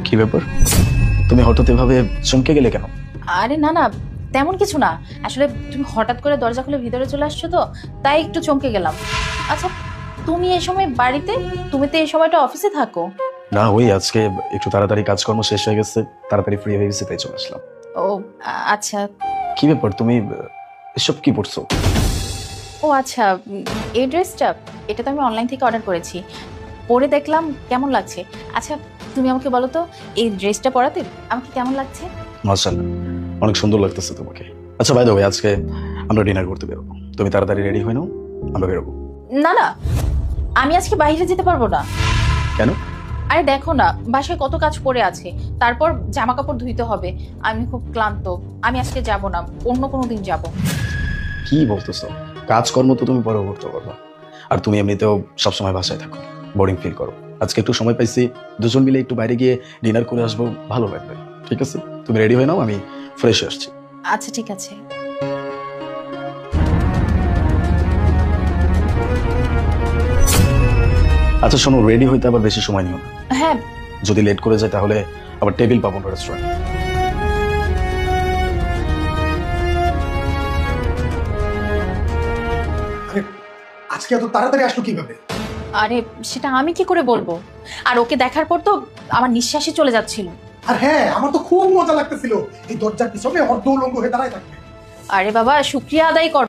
কি ব্যাপার, তুমি হঠাৎ এভাবে চমকে গেলে কেন? আরে না না, তেমন কিছু না। আসলে তুমি হঠাৎ করে দরজা খুলে ভিতরে চলে আসছো তো, তাই একটু চমকে গেলাম। আচ্ছা, তুমি এই সময় বাড়িতে? তুমি তো এই সময়টা অফিসে থাকো। না, ওই আজকে একটু তাড়াতাড়ি কাজকর্ম শেষ হয়ে গেছে, তাড়াতাড়ি ফ্রি হয়ে গেছে, তাই চলে আসলাম। ও আচ্ছা। কি ব্যাপার, তুমি এসব কি পড়ছো? ও আচ্ছা, এই ড্রেসটা, এটা তো আমি অনলাইন থেকে অর্ডার করেছি। পরে দেখলাম কেমন লাগছে। আচ্ছা, তুমি আমাকে বলো তো, এই ড্রেসটা পরাতে আমাকে কেমন লাগছে? মাশাআল্লাহ, অনেক সুন্দর লাগতেছে তোমাকে। আচ্ছা বাই দ্য ওয়ে, আজকে আমরা ডিনার করতে বেরোবো, তুমি তাড়াতাড়ি রেডি হয়ে নাও, আমরা বেরোবো। না না, আমি আজকে বাইরে যেতে পারবো না। কেন? আরে দেখো না, বাসায় কত কাজ পড়ে আছে, তারপর জামা কাপড় ধুইতে হবে। আমি খুব ক্লান্ত, আমি আজকে যাব না, অন্য কোনো দিন যাব। কি বলতেছো? কাজকর্ম তো তুমি পরেও করতে পারবা, আর তুমি এমনিতেও সবসময় বাসায় থাকো, বোরিং ফিল করো। আজকে একটু সময় পাইছি, দুজন মিলে একটু বাইরে গিয়ে ডিনার করে আসবো, ভালো লাগবে। ঠিক আছে, তুমি রেডি হয়ে নাও, আমি ফ্রেশ হয়ে আসছি। আচ্ছা ঠিক আছে। আচ্ছা শোনো, রেডি হইতে আবার বেশি সময় নিও না। হ্যাঁ। যদি লেট করে যায় তাহলে আবার টেবিল পাবো না রেস্টুরেন্টে। আরে আজকে এত তাড়াতাড়ি আসলো কিভাবে? আরে সেটা আমি কি করে বলবো, আর ওকে দেখার পর তো আমার নিঃশ্বাসই চলে যাচ্ছিল। আর হ্যাঁ, আমার তো খুব মজা লাগতেছিল এই দরজার পিছনে অর্ধ উলঙ্গ হয়ে দাঁড়ায় থাকবে। আরে বাবা, শুক্রিয়া আদায় কর।